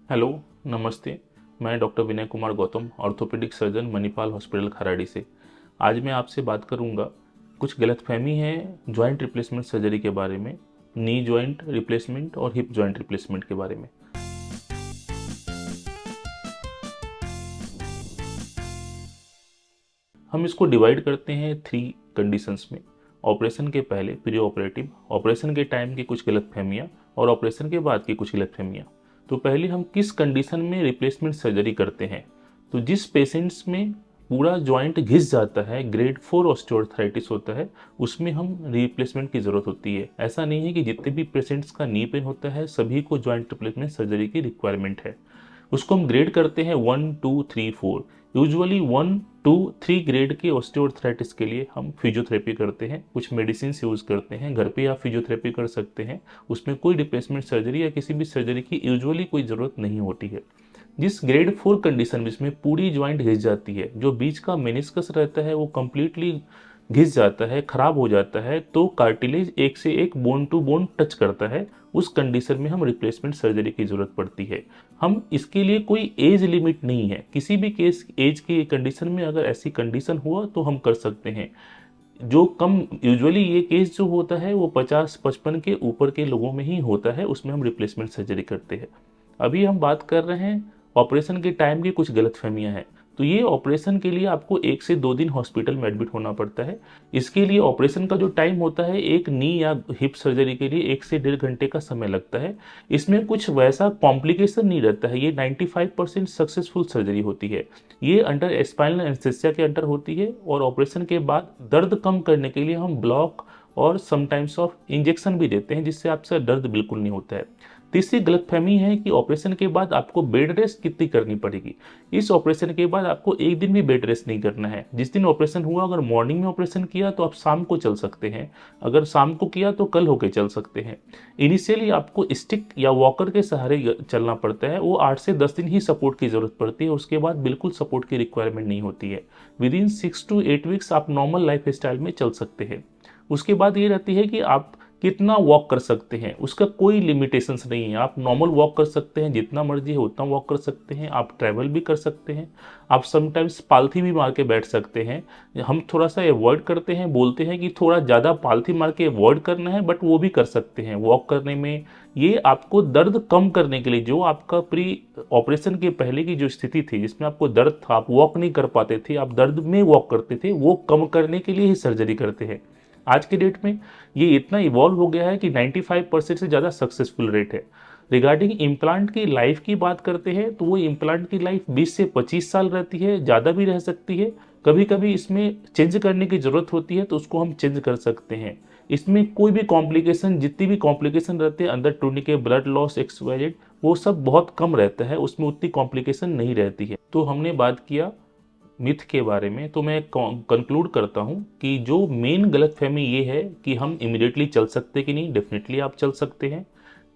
Hello, नमस्ते। मैं doctor Vinay Kumar Gautam, orthopaedic surgeon, Manipal hospital Kharadi से। आज मैं आपसे बात करूंगा, कुछ गलतफहमी है जॉइंट रिप्लेसमेंट सर्जरी के बारे में, नी जॉइंट रिप्लेसमेंट और हिप जॉइंट रिप्लेसमेंट के बारे में। हम इसको डिवाइड करते हैं 3 कंडीशंस में। ऑपरेशन के पहले प्री ऑपरेटिव, ऑपरेशन के टाइम की कुछ गलतफहमियां और ऑपरेशन के बाद की कुछ गलतफहमियां। तो पहले हम किस कंडीशन में रिप्लेसमेंट सर्जरी करते हैं। तो जिस पेशेंट्स में पूरा जॉइंट घिस जाता है, ग्रेड 4 ऑस्टियोआर्थराइटिस होता है, उसमें हम रिप्लेसमेंट की ज़रूरत होती है। ऐसा नहीं है कि जितने भी पेशेंट्स का नी पेन होता है सभी को जॉइंट रिप्लेसमेंट सर्जरी की रिक्वायरमेंट है। उसको हम ग्रेड करते हैं 1, 2, 3, 4। यूजुअली 1, 2, 3 ग्रेड के ऑस्टियोआर्थराइटिस के लिए हम फिजियोथेरेपी करते हैं, कुछ मेडिसिन यूज़ करते हैं। घर पे आप फिजियोथेरेपी कर सकते हैं, उसमें कोई रिप्लेसमेंट सर्जरी या किसी भी सर्जरी की यूजुअली कोई ज़रूरत नहीं होती है। जिस ग्रेड 4 कंडीशन में इसमें पूरी ज्वाइंट घिस जाती है, जो बीच का मेनिस्कस रहता है वो कंप्लीटली घिस जाता है, खराब हो जाता है, तो कार्टिलेज एक से एक बोन टू बोन टच करता है, उस कंडीशन में हम रिप्लेसमेंट सर्जरी की जरूरत पड़ती है। हम इसके लिए कोई एज लिमिट नहीं है, किसी भी केस एज की कंडीशन में अगर ऐसी कंडीशन हुआ तो हम कर सकते हैं। जो कम यूजुअली ये केस जो होता है वो 50-55 के ऊपर के लोगों में ही होता है, उसमें हम रिप्लेसमेंट सर्जरी करते हैं। अभी हम बात कर रहे हैं ऑपरेशन के टाइम की कुछ गलतफहमियां हैं। तो ये ऑपरेशन के लिए आपको 1 से 2 दिन हॉस्पिटल में एडमिट होना पड़ता है। इसके लिए ऑपरेशन का जो टाइम होता है, एक नी या हिप सर्जरी के लिए 1 से 1.5 घंटे का समय लगता है। इसमें कुछ वैसा कॉम्प्लिकेशन नहीं रहता है, ये 95% सक्सेसफुल सर्जरी होती है। ये अंडर स्पाइनल एनेस्थीसिया के अंडर होती है और ऑपरेशन के बाद दर्द कम करने के लिए हम ब्लॉक और समटाइम्स ऑफ इंजेक्शन भी देते हैं, जिससे आपसे दर्द बिल्कुल नहीं होता है। तीसरी गलतफहमी है कि ऑपरेशन के बाद आपको बेड रेस्ट कितनी करनी पड़ेगी। इस ऑपरेशन के बाद आपको एक दिन भी बेड रेस्ट नहीं करना है। जिस दिन ऑपरेशन हुआ, अगर मॉर्निंग में ऑपरेशन किया तो आप शाम को चल सकते हैं, अगर शाम को किया तो कल होके चल सकते हैं। इनिशियली आपको स्टिक या वॉकर के सहारे चलना पड़ता है, वो 8 से 10 दिन ही सपोर्ट की जरूरत पड़ती है, उसके बाद बिल्कुल सपोर्ट की रिक्वायरमेंट नहीं होती है। विद इन 6 to 8 वीक्स आप नॉर्मल लाइफ स्टाइल में चल सकते हैं। उसके बाद ये रहती है कि आप कितना वॉक कर सकते हैं, उसका कोई लिमिटेशंस नहीं है। आप नॉर्मल वॉक कर सकते हैं, जितना मर्जी है उतना वॉक कर सकते हैं। आप ट्रैवल भी कर सकते हैं, आप समटाइम्स पालथी भी मार के बैठ सकते हैं। हम थोड़ा सा अवॉइड करते हैं, बोलते हैं कि थोड़ा ज़्यादा पालथी मार के अवॉइड करना है, बट वो भी कर सकते हैं वॉक करने में। ये आपको दर्द कम करने के लिए, जो आपका प्री ऑपरेशन के पहले की जो स्थिति थी जिसमें आपको दर्द था, आप वॉक नहीं कर पाते थे, आप दर्द में वॉक करते थे, वो कम करने के लिए ही सर्जरी करते हैं। आज के डेट में ये इतना इवॉल्व हो गया है कि 95% से ज़्यादा सक्सेसफुल रेट है। रिगार्डिंग इम्प्लांट की लाइफ की बात करते हैं तो वो इम्प्लांट की लाइफ 20 से 25 साल रहती है, ज़्यादा भी रह सकती है। कभी कभी इसमें चेंज करने की ज़रूरत होती है तो उसको हम चेंज कर सकते हैं। इसमें कोई भी कॉम्प्लिकेशन, जितनी भी कॉम्प्लिकेशन रहते हैं अंदर टूर्निकेट, ब्लड लॉस, XYZ, वो सब बहुत कम रहता है, उसमें उतनी कॉम्प्लिकेशन नहीं रहती है। तो हमने बात किया मिथ के बारे में, तो मैं कंक्लूड करता हूं कि जो मेन गलतफहमी ये है कि हम इमिडिएटली चल सकते कि नहीं। डेफिनेटली आप चल सकते हैं।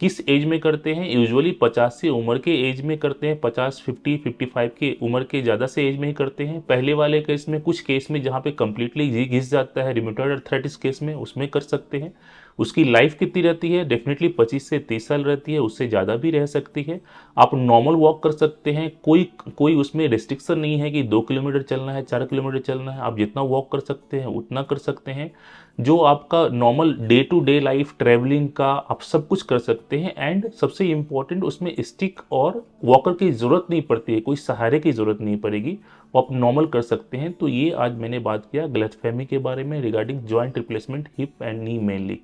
किस एज में करते हैं? यूजुअली 50 से उम्र के एज में करते हैं, 50, 50, 55 के उम्र के ज़्यादा से एज में ही करते हैं। पहले वाले केस में, कुछ केस में जहाँ पे कम्प्लीटली घिस जाता है, रिमेटॉइड अर्थराइटिस केस में, उसमें कर सकते हैं। उसकी लाइफ कितनी रहती है? डेफिनेटली 25 से 30 साल रहती है, उससे ज़्यादा भी रह सकती है। आप नॉर्मल वॉक कर सकते हैं, कोई कोई उसमें रिस्ट्रिक्शन नहीं है कि 2 किलोमीटर चलना है, 4 किलोमीटर चलना है। आप जितना वॉक कर सकते हैं उतना कर सकते हैं। जो आपका normal day to day life travelling का, आप सब कुछ कर सकते हैं। एंड सबसे इम्पॉर्टेंट, उसमें स्टिक और वॉकर की ज़रूरत नहीं पड़ती है, कोई सहारे की ज़रूरत नहीं पड़ेगी, वो आप नॉर्मल कर सकते हैं। तो ये आज मैंने बात किया गलतफहमी के बारे में regarding joint replacement, hip and knee mainly.